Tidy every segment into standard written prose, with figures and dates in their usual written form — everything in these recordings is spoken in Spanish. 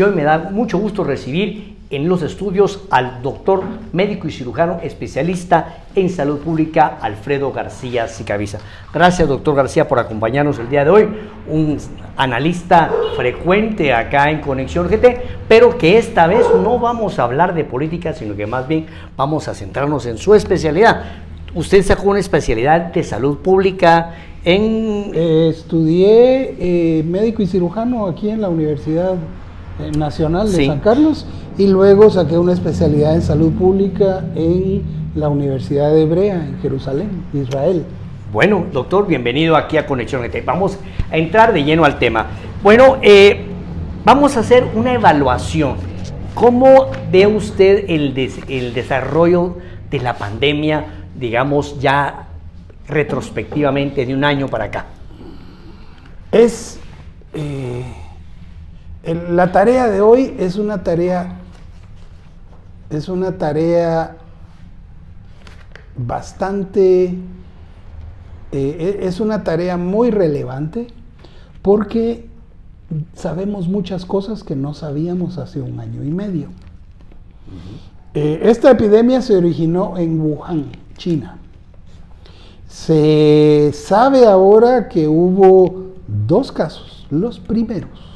Hoy me da mucho gusto recibir en los estudios al doctor médico y cirujano especialista en salud pública, Alfredo García Sicavisa. Gracias, doctor García, por acompañarnos el día de hoy. Un analista frecuente acá en Conexión GT, pero que esta vez no vamos a hablar de política, sino que más bien vamos a centrarnos en su especialidad. Usted sacó una especialidad de salud pública en... Estudié médico y cirujano aquí en la Universidad Nacional de San Carlos, y luego saqué una especialidad en salud pública en la Universidad de Hebrea, en Jerusalén, Israel. Bueno, doctor, bienvenido aquí a Conexión GT. Vamos a entrar de lleno al tema. Bueno, vamos a hacer una evaluación. ¿Cómo ve usted el desarrollo de la pandemia, digamos, ya retrospectivamente de un año para acá? La tarea de hoy es una tarea bastante, es una tarea muy relevante, porque sabemos muchas cosas que no sabíamos hace un año y medio. Esta epidemia se originó en Wuhan, China. Se sabe ahora que hubo 2 casos, los primeros,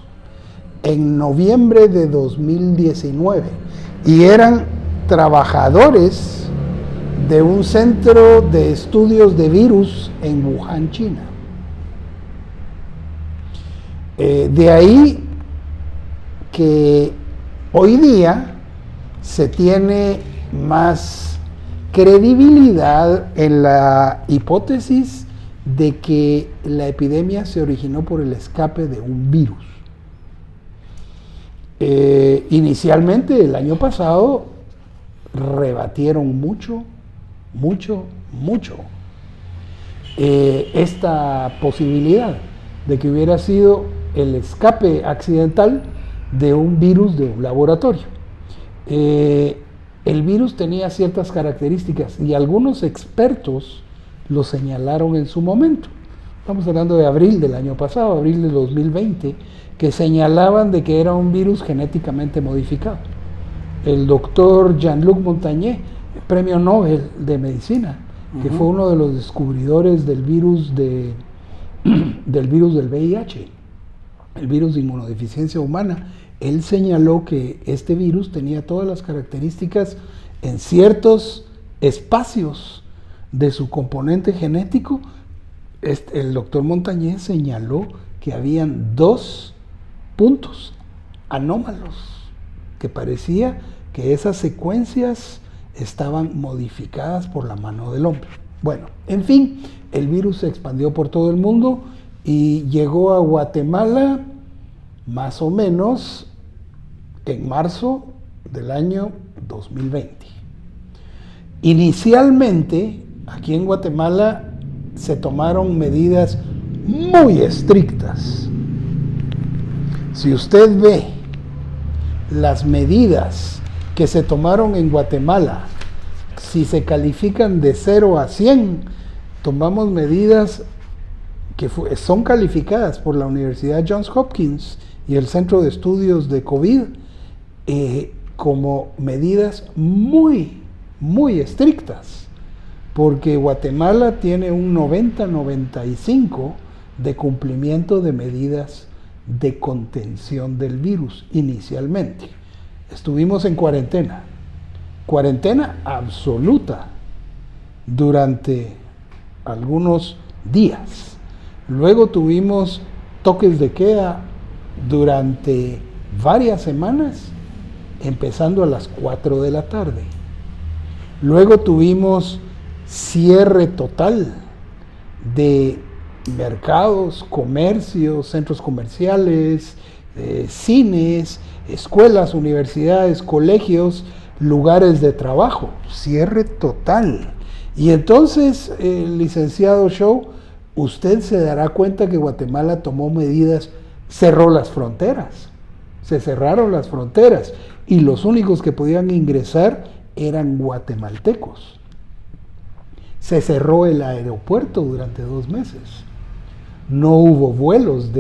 en noviembre de 2019, y eran trabajadores de un centro de estudios de virus en Wuhan, China. De ahí que hoy día se tiene más credibilidad en la hipótesis de que la epidemia se originó por el escape de un virus. Inicialmente, el año pasado, rebatieron mucho esta posibilidad de que hubiera sido el escape accidental de un virus de un laboratorio. El virus tenía ciertas características y algunos expertos lo señalaron en su momento. Estamos hablando de abril del año pasado, abril de 2020, que señalaban de que era un virus genéticamente modificado. El doctor Jean-Luc Montagnier, premio Nobel de Medicina, que fue uno de los descubridores del virus del VIH, el virus de inmunodeficiencia humana, él señaló que este virus tenía todas las características en ciertos espacios de su componente genético. El doctor Montagnier señaló que habían 2 puntos anómalos, que parecía que esas secuencias estaban modificadas por la mano del hombre. Bueno, en fin, el virus se expandió por todo el mundo y llegó a Guatemala más o menos en marzo del año 2020. Inicialmente, aquí en Guatemala se tomaron medidas muy estrictas. Si usted ve las medidas que se tomaron en Guatemala, si se califican de 0 a 100, tomamos medidas que son calificadas por la Universidad Johns Hopkins y el Centro de Estudios de COVID como medidas muy estrictas, porque Guatemala tiene un 90-95 de cumplimiento de medidas de contención del virus inicialmente. Estuvimos en cuarentena absoluta durante algunos días. Luego tuvimos toques de queda durante varias semanas, empezando a las 4 de la tarde. Luego tuvimos cierre total de mercados, comercios, centros comerciales, cines, escuelas, universidades, colegios, lugares de trabajo, cierre total. Y entonces, licenciado Show, usted se dará cuenta que Guatemala tomó medidas, cerró las fronteras, se cerraron las fronteras, y los únicos que podían ingresar eran guatemaltecos. Se cerró el aeropuerto durante 2 meses. No hubo vuelos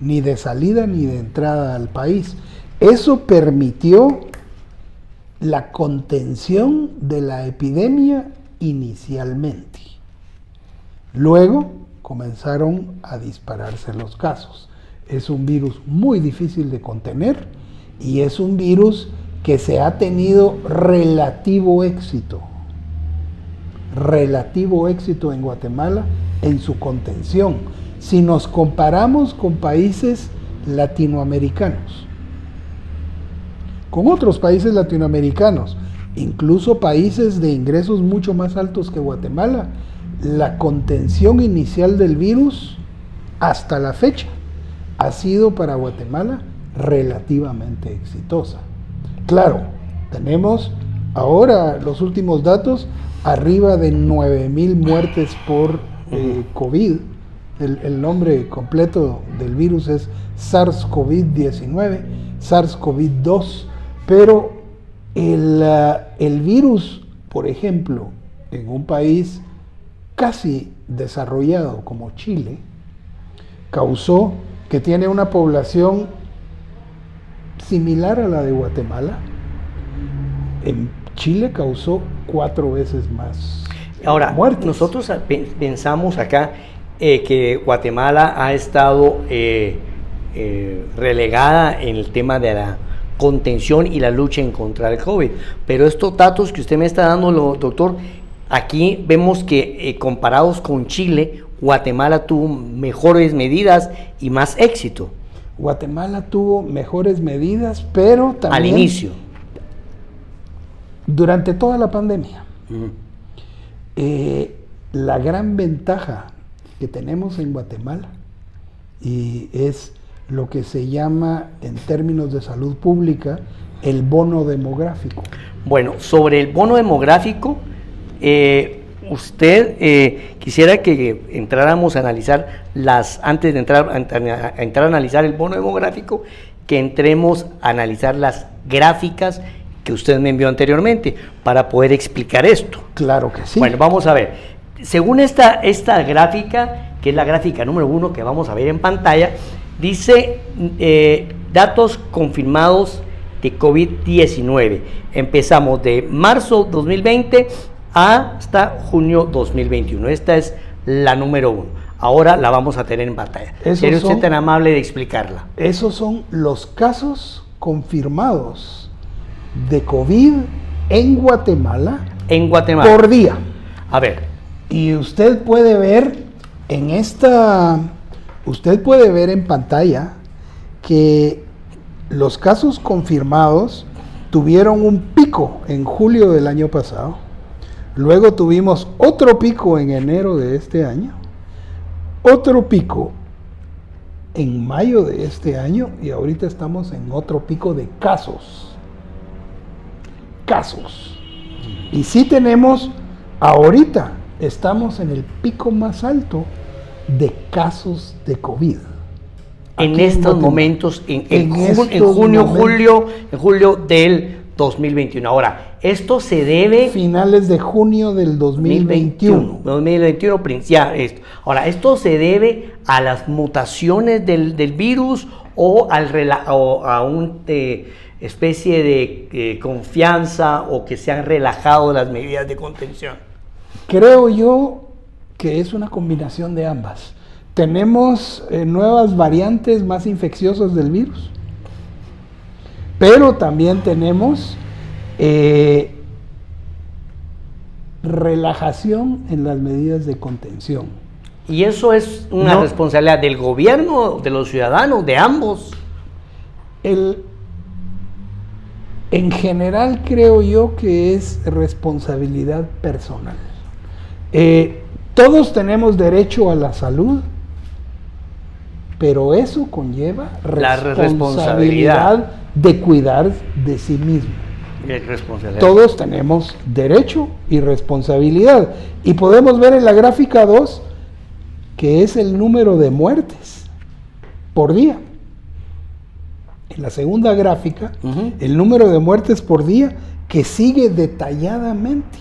ni de salida ni de entrada al país. Eso permitió la contención de la epidemia inicialmente. Luego comenzaron a dispararse los casos. Es un virus muy difícil de contener y es un virus que se ha tenido relativo éxito en Guatemala en su contención. Si nos comparamos con países latinoamericanos, con otros países latinoamericanos, incluso países de ingresos mucho más altos que Guatemala, la contención inicial del virus hasta la fecha ha sido para Guatemala relativamente exitosa. Claro, tenemos ahora los últimos datos, arriba de 9,000 muertes por COVID. El nombre completo del virus es SARS-CoV-19, SARS-CoV-2, pero el virus, por ejemplo, en un país casi desarrollado como Chile, causó que tiene una población similar a la de Guatemala. En Chile causó 4 veces más Ahora, muertes. nosotros pensamos acá que Guatemala ha estado relegada en el tema de la contención y la lucha en contra del COVID, pero estos datos que usted me está dando, doctor, aquí vemos que comparados con Chile, Guatemala tuvo mejores medidas y más éxito. Guatemala tuvo mejores medidas, pero también al inicio, durante toda la pandemia. La gran ventaja que tenemos en Guatemala y es lo que se llama en términos de salud pública el bono demográfico. Bueno, sobre el bono demográfico, usted quisiera que entráramos a analizar antes de entrar a analizar el bono demográfico, que entremos a analizar las gráficas que usted me envió anteriormente para poder explicar esto. Claro que sí. Bueno, vamos a ver. Según esta gráfica, que es la gráfica número 1 que vamos a ver en pantalla, dice datos confirmados de COVID-19. Empezamos de marzo 2020 hasta junio 2021. Esta es la número 1. Ahora la vamos a tener en pantalla. ¿Sería usted tan amable de explicarla? Esos son los casos confirmados de COVID en Guatemala. En Guatemala. Por día. A ver. Y usted puede ver en pantalla que los casos confirmados tuvieron un pico en julio del año pasado, luego tuvimos otro pico en enero de este año, otro pico en mayo de este año y ahorita estamos en otro pico de casos. Y sí tenemos, ahorita estamos en el pico más alto de casos de COVID. En estos momentos, en julio del 2021. Ahora, esto se debe... Finales de junio del 2021. 2021, ya esto. Ahora, esto se debe a las mutaciones del virus o a una especie de confianza o que se han relajado las medidas de contención. Creo yo que es una combinación de ambas. Tenemos nuevas variantes más infecciosas del virus, pero también tenemos relajación en las medidas de contención. ¿Y eso es una responsabilidad del gobierno, de los ciudadanos, de ambos? En general creo yo que es responsabilidad personal. Todos tenemos derecho a la salud, pero eso conlleva la responsabilidad de cuidar de sí mismo. Todos tenemos derecho y responsabilidad. Y podemos ver en la gráfica 2 que es el número de muertes por día. En la segunda gráfica, el número de muertes por día que sigue detalladamente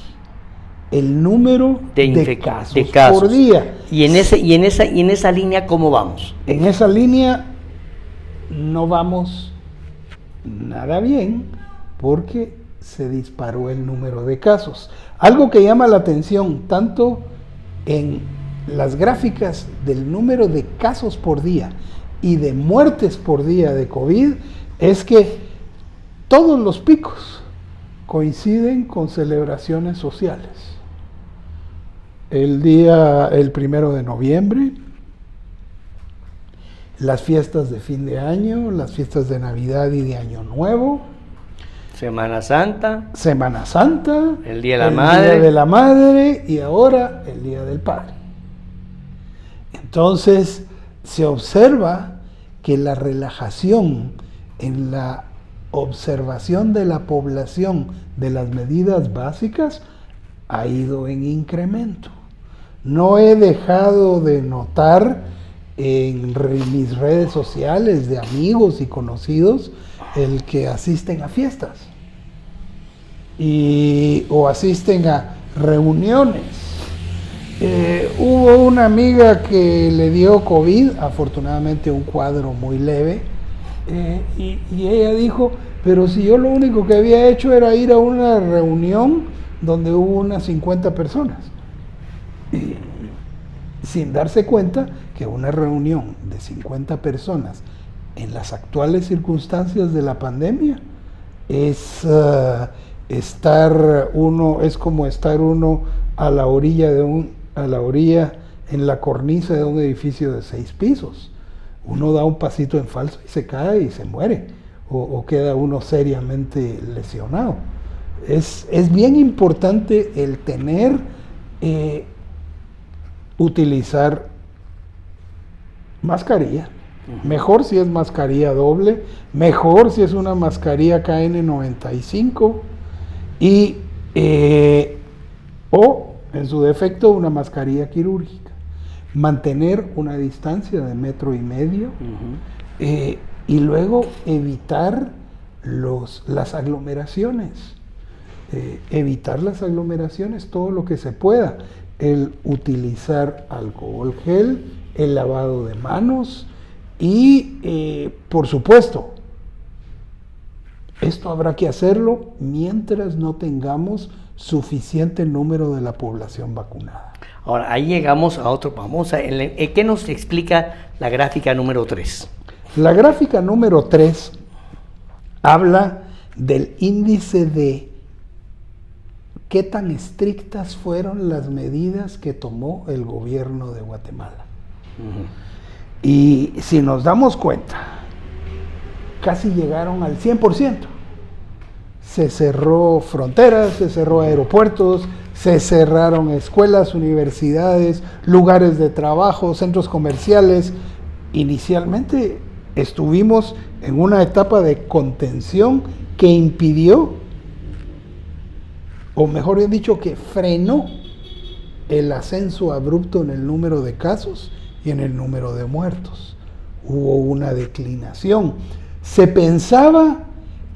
el número de casos por día. ¿Y en esa línea cómo vamos? En esa línea no vamos nada bien, porque se disparó el número de casos. Algo que llama la atención tanto en las gráficas del número de casos por día y de muertes por día de COVID es que todos los picos coinciden con celebraciones sociales. El 1 de noviembre, las fiestas de fin de año, las fiestas de Navidad y de Año Nuevo, Semana Santa, el Día de la Madre y ahora el Día del Padre. Entonces se observa que la relajación en la observación de la población de las medidas básicas ha ido en incremento. No he dejado de notar en mis redes sociales de amigos y conocidos el que asisten a fiestas o asisten a reuniones. Hubo una amiga que le dio COVID, afortunadamente un cuadro muy leve, y ella dijo, pero si yo lo único que había hecho era ir a una reunión donde hubo unas 50 personas, y sin darse cuenta que una reunión de 50 personas en las actuales circunstancias de la pandemia es como estar uno a la orilla en la cornisa de un edificio de 6 pisos. Uno da un pasito en falso y se cae y se muere, o queda uno seriamente lesionado. Es bien importante el utilizar mascarilla. Mejor si es mascarilla doble, mejor si es una mascarilla KN95 o en su defecto una mascarilla quirúrgica. Mantener una distancia de 1,5 metros y luego evitar las aglomeraciones. Evitar las aglomeraciones todo lo que se pueda. El utilizar alcohol gel, el lavado de manos y por supuesto, esto habrá que hacerlo mientras no tengamos suficiente número de la población vacunada. Ahora, ahí llegamos a otro, ¿qué nos explica la gráfica número 3? La gráfica número 3 habla del índice de qué tan estrictas fueron las medidas que tomó el gobierno de Guatemala. Y si nos damos cuenta, casi llegaron al 100%. Se cerró fronteras, se cerró aeropuertos, se cerraron escuelas, universidades, lugares de trabajo, centros comerciales. Inicialmente estuvimos en una etapa de contención que impidió, o mejor bien dicho, que frenó el ascenso abrupto en el número de casos y en el número de muertos. Hubo una declinación. Se pensaba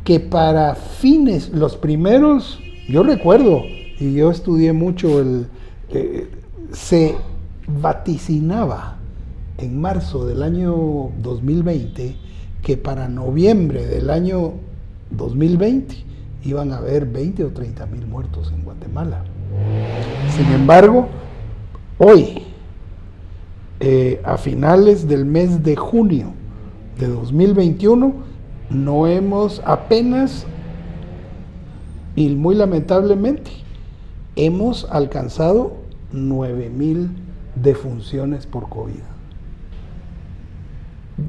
que para fines, los primeros, yo recuerdo, y yo estudié mucho, se vaticinaba en marzo del año 2020 que para noviembre del año 2020 iban a haber 20 o 30 mil muertos en Guatemala. Sin embargo, hoy, a finales del mes de junio de 2021, no hemos apenas, y muy lamentablemente, hemos alcanzado 9,000 defunciones por COVID.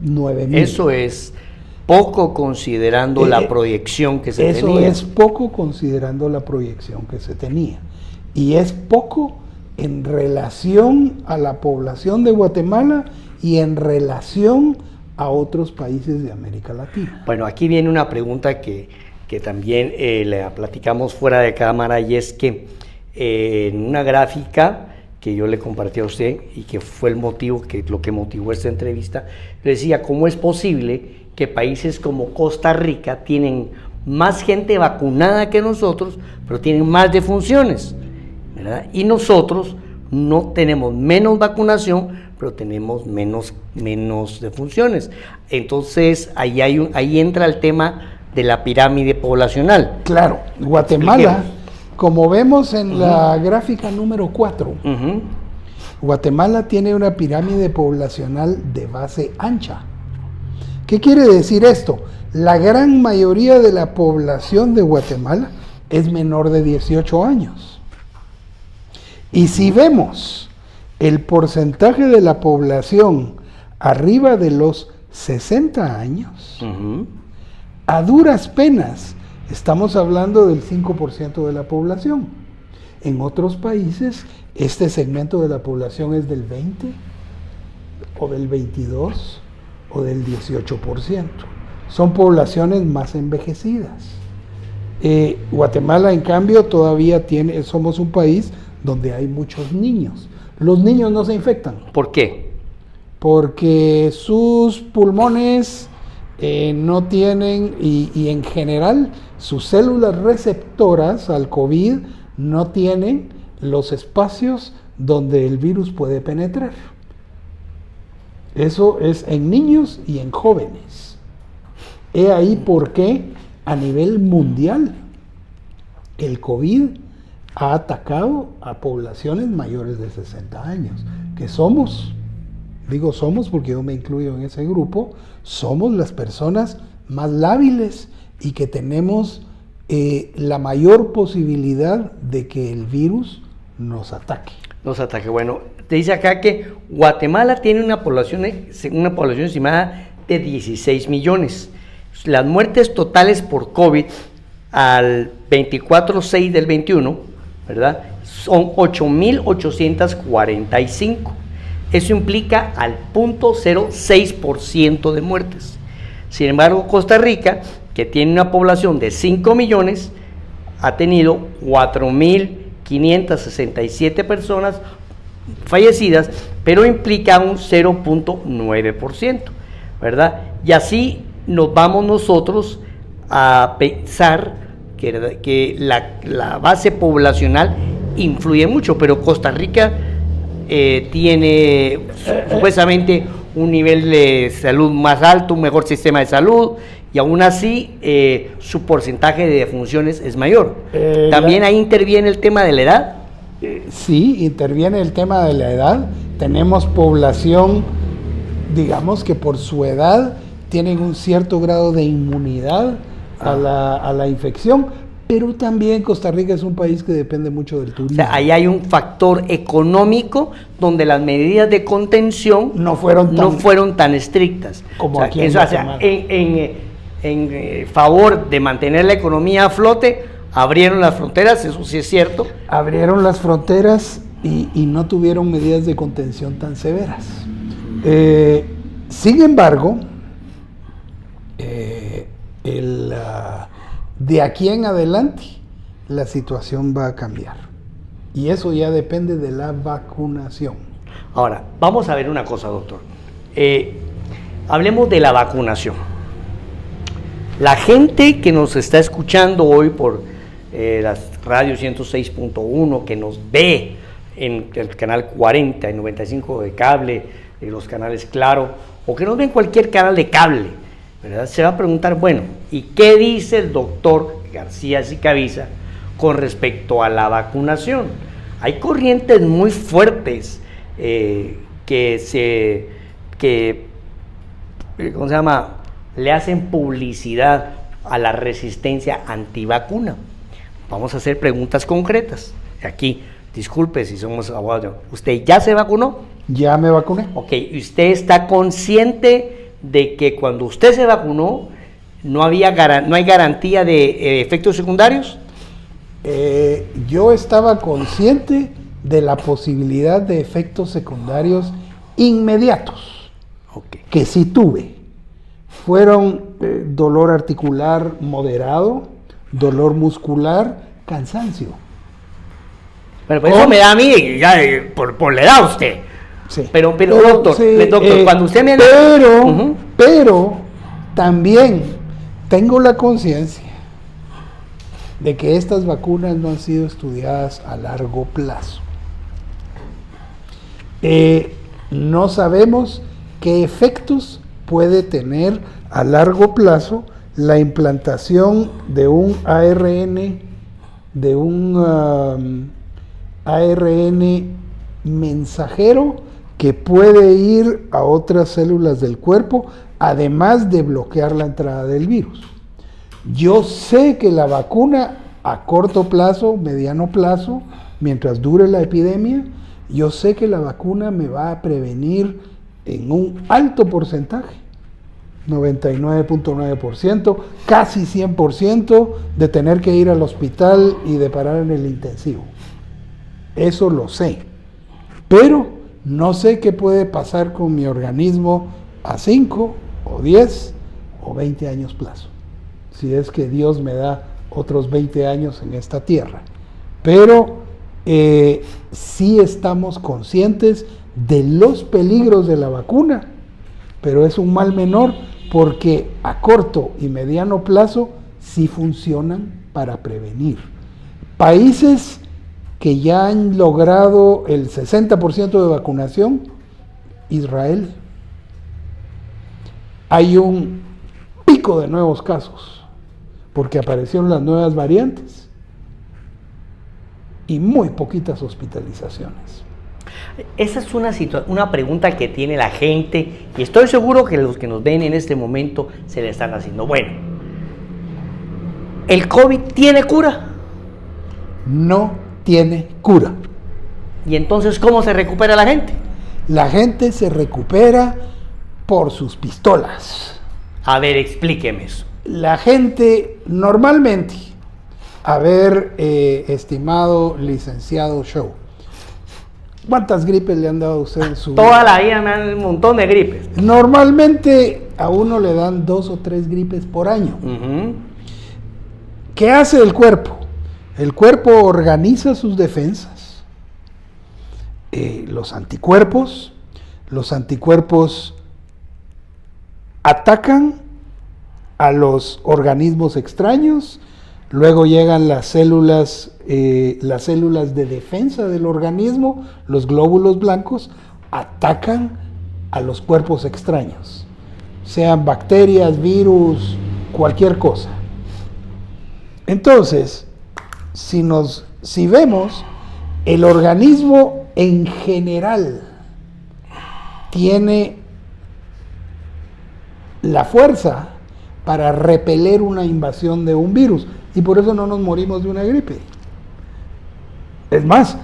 9,000. Eso es poco considerando la proyección que se tenía. Eso es poco considerando la proyección que se tenía. Y es poco en relación a la población de Guatemala y en relación a otros países de América Latina. Bueno, aquí viene una pregunta que también le platicamos fuera de cámara, y es que en una gráfica que yo le compartí a usted y que fue lo que motivó esta entrevista, le decía cómo es posible que países como Costa Rica tienen más gente vacunada que nosotros, pero tienen más defunciones, ¿verdad? Y nosotros no tenemos menos vacunación, pero tenemos menos defunciones. Entonces ahí entra el tema de la pirámide poblacional. Claro, Guatemala, como vemos en la gráfica número 4, Guatemala tiene una pirámide poblacional de base ancha. ¿Qué quiere decir esto? La gran mayoría de la población de Guatemala es menor de 18 años. Y si vemos el porcentaje de la población arriba de los 60 años, a duras penas estamos hablando del 5% de la población. En otros países, este segmento de la población es del 20, o del 22, o del 18%. Son poblaciones más envejecidas. Guatemala, en cambio, todavía somos un país donde hay muchos niños. Los niños no se infectan. ¿Por qué? Porque sus pulmones no tienen, y en general sus células receptoras al COVID no tienen los espacios donde el virus puede penetrar. Eso es en niños y en jóvenes. He ahí por qué a nivel mundial el COVID ha atacado a poblaciones mayores de 60 años, que somos, digo somos porque yo me incluyo en ese grupo, somos las personas más lábiles y que tenemos la mayor posibilidad de que el virus nos ataque. Bueno, te dice acá que Guatemala tiene una población estimada de 16 millones. Las muertes totales por COVID al 24/6 del 21, ¿verdad? Son 8.845. Eso implica al 0.06% de muertes. Sin embargo, Costa Rica, que tiene una población de 5 millones, ha tenido 4.567 personas fallecidas, pero implica un 0.9%, ¿verdad? Y así nos vamos nosotros a pensar que la base poblacional influye mucho, pero Costa Rica tiene supuestamente un nivel de salud más alto, un mejor sistema de salud, y aún así su porcentaje de defunciones es mayor. ¿También ahí interviene el tema de la edad? Sí, interviene el tema de la edad. Tenemos población, digamos que por su edad tienen un cierto grado de inmunidad a la infección, pero también Costa Rica es un país que depende mucho del turismo. O sea, ahí hay un factor económico donde las medidas de contención no fueron tan estrictas. Como aquí en Guatemala. En favor de mantener la economía a flote, abrieron las fronteras, eso sí es cierto. Abrieron las fronteras y no tuvieron medidas de contención tan severas. Sin embargo, de aquí en adelante la situación va a cambiar y eso ya depende de la vacunación. Ahora, vamos a ver una cosa, doctor. Hablemos de la vacunación. La gente que nos está escuchando hoy por la radio 106.1, que nos ve en el canal 40, en 95 de cable, en los canales Claro, o que nos ve en cualquier canal de cable, ¿verdad? Se va a preguntar, bueno, ¿y qué dice el doctor García Sicavisa con respecto a la vacunación? Hay corrientes muy fuertes ¿cómo se llama? Le hacen publicidad a la resistencia antivacuna. Vamos a hacer preguntas concretas. Aquí, disculpe si somos abogados. ¿Usted ya se vacunó? Ya me vacuné. Ok, ¿y usted está consciente de que cuando usted se vacunó no hay garantía de efectos secundarios? Yo estaba consciente de la posibilidad de efectos secundarios inmediatos, que sí tuve. Fueron dolor articular moderado, dolor muscular, cansancio. Bueno, pues eso me da a mí, ya por la edad a usted. Sí. Pero doctor, sí, doctor, cuando usted me... Pero también tengo la conciencia de que estas vacunas no han sido estudiadas a largo plazo. No sabemos qué efectos puede tener a largo plazo la implantación de un ARN, ARN mensajero que puede ir a otras células del cuerpo, además de bloquear la entrada del virus. Yo sé que la vacuna a corto plazo, mediano plazo, mientras dure la epidemia, yo sé que la vacuna me va a prevenir en un alto porcentaje, 99.9%, casi 100%, de tener que ir al hospital y de parar en el intensivo. Eso lo sé. Pero no sé qué puede pasar con mi organismo a 5 o 10 o 20 años plazo, si es que Dios me da otros 20 años en esta tierra. Pero sí estamos conscientes de los peligros de la vacuna, pero es un mal menor porque a corto y mediano plazo sí funcionan para prevenir. Países que ya han logrado el 60% de vacunación, Israel. Hay un pico de nuevos casos, porque aparecieron las nuevas variantes y muy poquitas hospitalizaciones. Esa es una pregunta que tiene la gente y estoy seguro que los que nos ven en este momento se le están haciendo. Bueno, ¿el COVID tiene cura? No tiene cura. ¿Y entonces cómo se recupera la gente? La gente se recupera por sus pistolas. A ver, explíqueme eso. La gente normalmente, a ver, estimado licenciado Show, ¿cuántas gripes le han dado a usted en su vida? Toda la vida me dan un montón de gripes. Normalmente a uno le dan 2 o 3 gripes por año. ¿Qué hace el cuerpo? El cuerpo organiza sus defensas. Los anticuerpos atacan a los organismos extraños, luego llegan las células de defensa del organismo, los glóbulos blancos, atacan a los cuerpos extraños, sean bacterias, virus, cualquier cosa. Entonces, si vemos, el organismo en general tiene la fuerza para repeler una invasión de un virus y por eso no nos morimos de una gripe. Es más,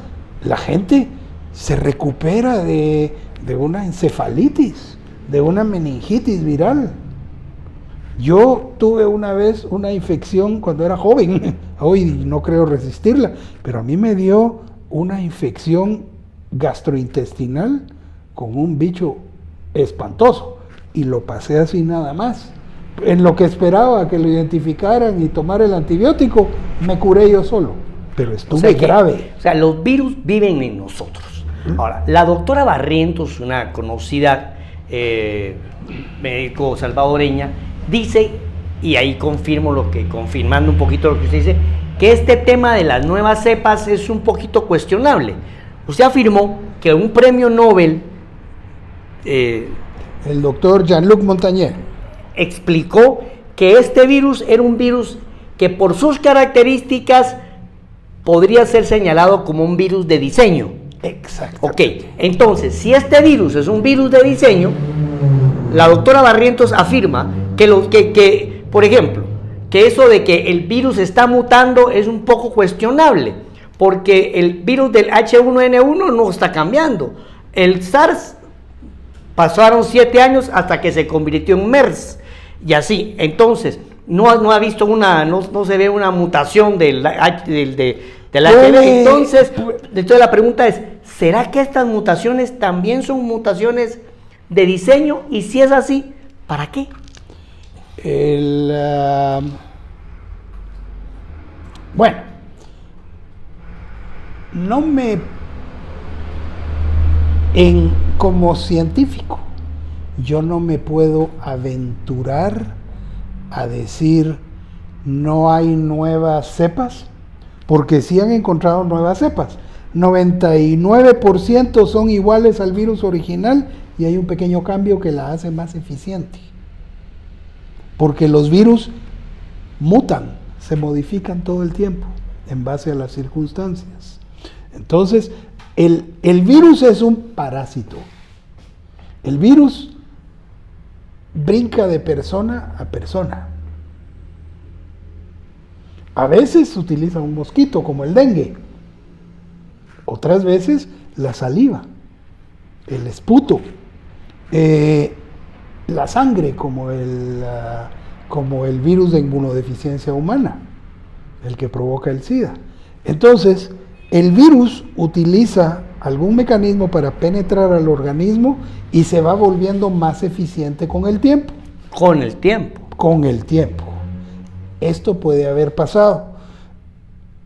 la gente se recupera de una encefalitis, de una meningitis viral. Yo tuve una vez una infección cuando era joven, hoy no creo resistirla, pero a mí me dio una infección gastrointestinal con un bicho espantoso y lo pasé así nada más. En lo que esperaba que lo identificaran y tomar el antibiótico, me curé yo solo, pero estuve grave. O sea, los virus viven en nosotros. Ahora, la doctora Barrientos, una conocida médico salvadoreña, dice, y ahí confirmando un poquito lo que usted dice, que este tema de las nuevas cepas es un poquito cuestionable. Usted afirmó que un premio Nobel, el doctor Jean-Luc Montagnier, explicó que este virus era un virus que por sus características podría ser señalado como un virus de diseño. Exacto. Ok, entonces, si este virus es un virus de diseño, la doctora Barrientos afirma que por ejemplo, que eso de que el virus está mutando es un poco cuestionable, porque el virus del H1N1 no está cambiando. El SARS pasaron 7 años hasta que se convirtió en MERS, y así. Entonces, no se ve una mutación del HB. Entonces la pregunta es, ¿será que estas mutaciones también son mutaciones de diseño? Y si es así, ¿para qué? Bueno, como científico, yo no me puedo aventurar a decir no hay nuevas cepas, porque sí han encontrado nuevas cepas. 99% son iguales al virus original y hay un pequeño cambio que la hace más eficiente. porque los virus mutan, se modifican todo el tiempo en base a las circunstancias. Entonces, el virus es un parásito. El virus brinca de persona a persona. A veces utiliza un mosquito, como el dengue. Otras veces la saliva, el esputo, la sangre, como el virus de inmunodeficiencia humana, el que provoca el SIDA. Entonces, el virus utiliza algún mecanismo para penetrar al organismo y se va volviendo más eficiente con el tiempo. Con el tiempo. Con el tiempo. Esto puede haber pasado.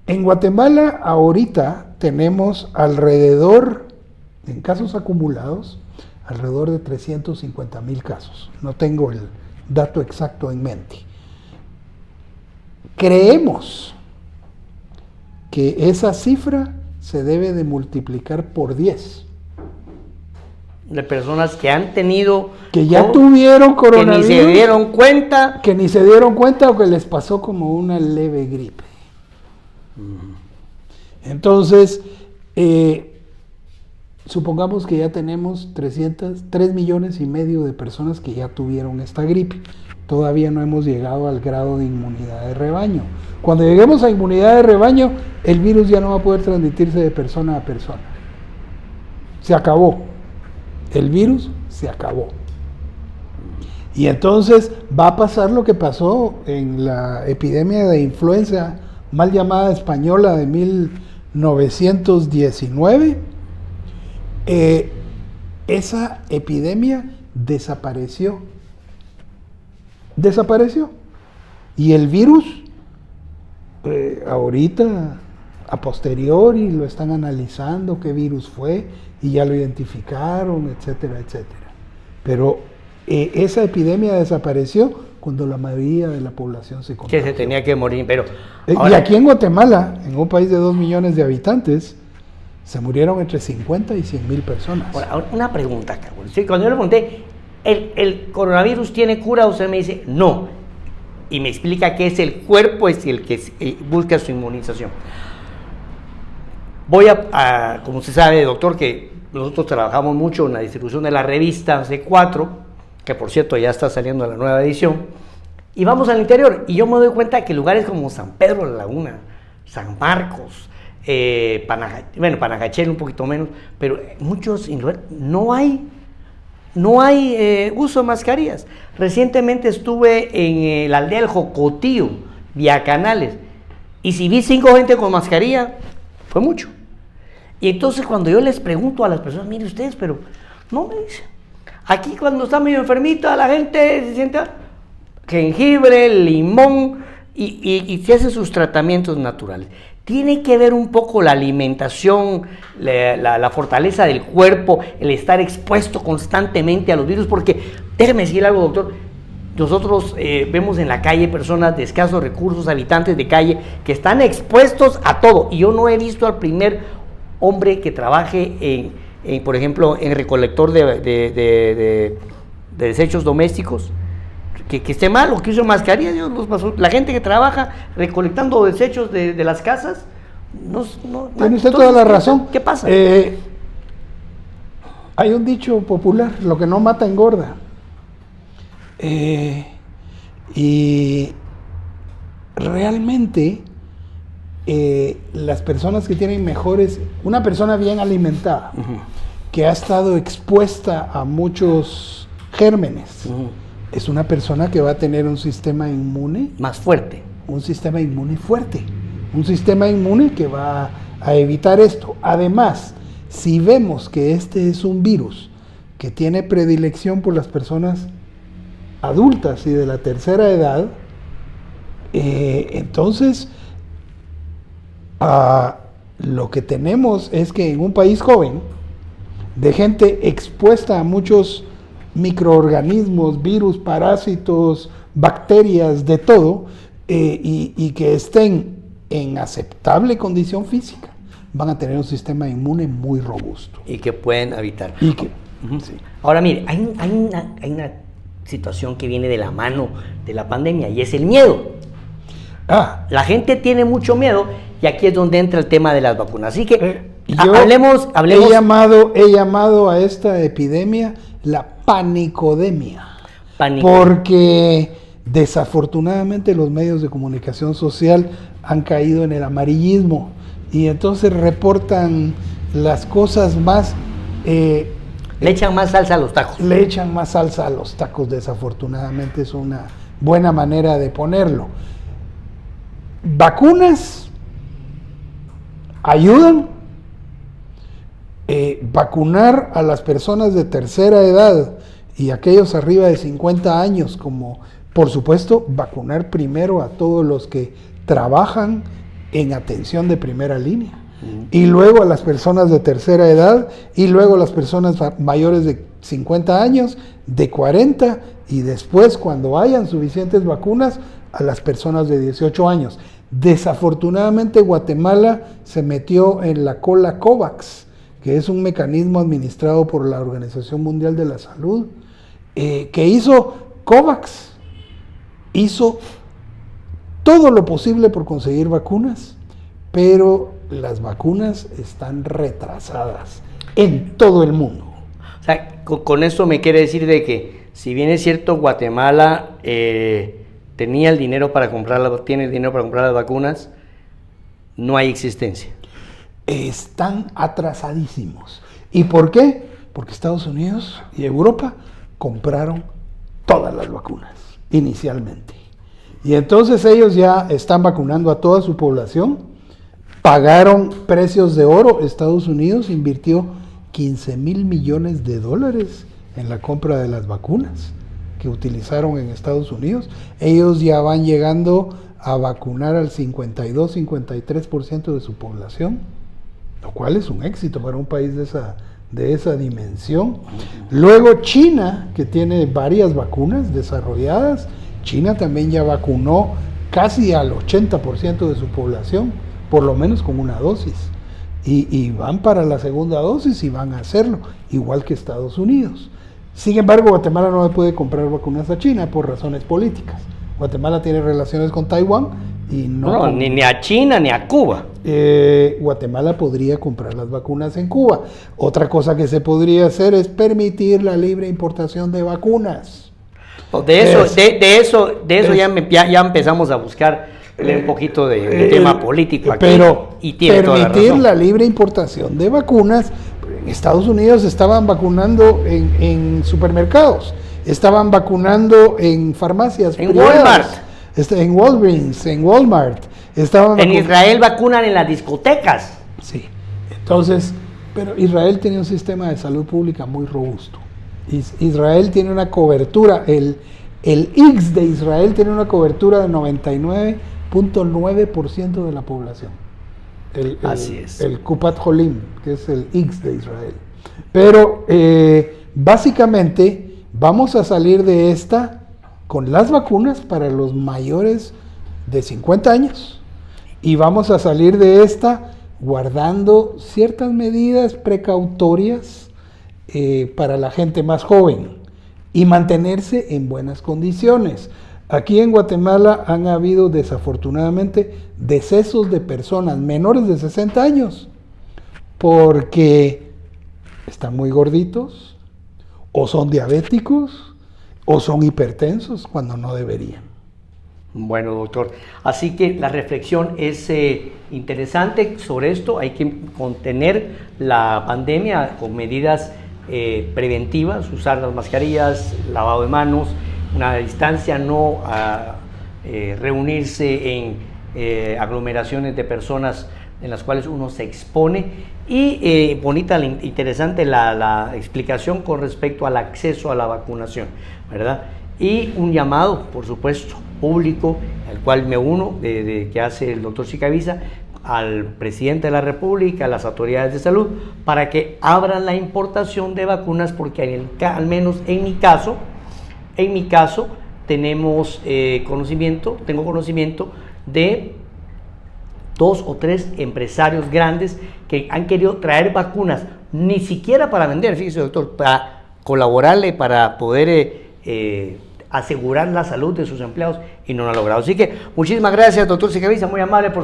En Guatemala ahorita tenemos alrededor, en casos acumulados, alrededor de 350,000 casos. No tengo el dato exacto en mente. Creemos que esa cifra se debe de multiplicar por 10. De personas que han tenido... Que ya tuvieron coronavirus. Que ni se dieron cuenta. Que ni se dieron cuenta o que les pasó como una leve gripe. Entonces, supongamos que ya tenemos 3 millones y medio de personas que ya tuvieron esta gripe. Todavía no hemos llegado al grado de inmunidad de rebaño. Cuando lleguemos a inmunidad de rebaño, el virus ya no va a poder transmitirse de persona a persona. Se acabó. El virus se acabó. Y entonces va a pasar lo que pasó en la epidemia de influenza mal llamada española de 1919. Esa epidemia desapareció. Y el virus, ahorita, a posteriori, lo están analizando, qué virus fue, y ya lo identificaron, etcétera, etcétera. Pero esa epidemia desapareció cuando la mayoría de la población se contagió. Que se tenía que morir, pero... Y aquí en Guatemala, en un país de 2 millones de habitantes, se murieron entre 50 y 100,000 personas. Ahora, una pregunta, cabrón. Sí, cuando yo le pregunté, ¿el coronavirus tiene cura? Usted me dice, no. Y me explica que es el cuerpo es el que busca su inmunización. Voy como usted sabe, doctor, que nosotros trabajamos mucho en la distribución de la revista C4, que por cierto ya está saliendo la nueva edición, y vamos al interior, y yo me doy cuenta que lugares como San Pedro de la Laguna, San Marcos, Panajachel un poquito menos, pero muchos no hay uso de mascarillas. Recientemente estuve en la aldea del Jocotío, vía Canales, y si vi 5 gente con mascarilla, fue mucho. Y entonces cuando yo les pregunto a las personas, mire ustedes, pero no me dicen. Aquí cuando está medio enfermita, la gente se siente jengibre, limón, y se hacen sus tratamientos naturales. Tiene que ver un poco la alimentación, la fortaleza del cuerpo, el estar expuesto constantemente a los virus, porque déjeme decir algo, doctor. Nosotros vemos en la calle personas de escasos recursos, habitantes de calle, que están expuestos a todo. Y yo no he visto al primer hombre que trabaje por ejemplo, en recolector de desechos domésticos, que esté mal o que use mascarilla. Dios los pasó. La gente que trabaja recolectando desechos de las casas, no tiene usted toda la razón. ¿Qué pasa? Hay un dicho popular: lo que no mata engorda. Y realmente las personas que tienen una persona bien alimentada, que ha estado expuesta a muchos gérmenes, es una persona que va a tener un sistema inmune más fuerte. Un sistema inmune fuerte. Un sistema inmune que va a evitar esto. Además, si vemos que este es un virus que tiene predilección por las personas adultas y de la tercera edad, entonces lo que tenemos es que en un país joven, de gente expuesta a muchos microorganismos, virus, parásitos, bacterias, de todo, y que estén en aceptable condición física, van a tener un sistema inmune muy robusto. Y que pueden habitar. Sí. Ahora mire, hay una situación que viene de la mano de la pandemia, y es el miedo. La gente tiene mucho miedo, y aquí es donde entra el tema de las vacunas. Así que hablemos. He llamado a esta epidemia la panicodemia. Porque desafortunadamente los medios de comunicación social han caído en el amarillismo y entonces reportan las cosas más... le echan más salsa a los tacos. Le echan más salsa a los tacos, desafortunadamente es una buena manera de ponerlo. Vacunas ayudan. Vacunar a las personas de tercera edad y aquellos arriba de 50 años, como por supuesto vacunar primero a todos los que trabajan en atención de primera línea, y luego a las personas de tercera edad, y luego a las personas mayores de 50 años, de 40, y después, cuando hayan suficientes vacunas, a las personas de 18 años. Desafortunadamente Guatemala se metió en la cola COVAX, que es un mecanismo administrado por la Organización Mundial de la Salud, que hizo COVAX, hizo todo lo posible por conseguir vacunas, pero las vacunas están retrasadas en todo el mundo. O sea, con esto me quiere decir de que, si bien es cierto, Guatemala tiene el dinero para comprar las vacunas, no hay existencia. Están atrasadísimos. ¿Y por qué? Porque Estados Unidos y Europa compraron todas las vacunas inicialmente. Y entonces ellos ya están vacunando a toda su población, pagaron precios de oro. Estados Unidos invirtió $15,000 millones en la compra de las vacunas que utilizaron en Estados Unidos. Ellos ya van llegando a vacunar al 52-53% de su población, lo cual es un éxito para un país de esa dimensión. Luego China, que tiene varias vacunas desarrolladas, China también ya vacunó casi al 80% de su población, por lo menos con una dosis, y van para la segunda dosis y van a hacerlo, igual que Estados Unidos. Sin embargo, Guatemala no puede comprar vacunas a China por razones políticas. Guatemala tiene relaciones con Taiwán y ni a China ni a Cuba. Guatemala podría comprar las vacunas en Cuba. Otra cosa que se podría hacer es permitir la libre importación de vacunas. De eso ya empezamos a buscar un poquito de tema político aquí. Pero y tiene permitir la libre importación de vacunas. En Estados Unidos estaban vacunando en supermercados, estaban vacunando en farmacias privadas, en Walgreens, en Walmart. En Israel vacunan en las discotecas. Sí, entonces, pero Israel tiene un sistema de salud pública muy robusto. Israel tiene una cobertura, el IGS de Israel tiene una cobertura de 99.9% de la población. Así es. El Kupat Holim, que es el IGS de Israel. Pero básicamente vamos a salir de esta con las vacunas para los mayores de 50 años y vamos a salir de esta guardando ciertas medidas precautorias para la gente más joven y mantenerse en buenas condiciones. Aquí en Guatemala han habido desafortunadamente decesos de personas menores de 60 años porque están muy gorditos o son diabéticos o son hipertensos cuando no deberían. Bueno, doctor, así que la reflexión es interesante sobre esto. Hay que contener la pandemia con medidas preventivas, usar las mascarillas, lavado de manos, una distancia, no reunirse en aglomeraciones de personas en las cuales uno se expone. Y bonita, interesante la explicación con respecto al acceso a la vacunación, ¿verdad? Y un llamado, por supuesto, público, al cual me uno, que hace el doctor Sicavisa, al presidente de la República, a las autoridades de salud, para que abran la importación de vacunas, porque al menos en mi caso, tengo conocimiento de 2 o 3 empresarios grandes que han querido traer vacunas, ni siquiera para vender, fíjese doctor, para colaborarle, para poder asegurar la salud de sus empleados y no lo ha logrado. Así que muchísimas gracias, doctor Sicavisa, muy amable por su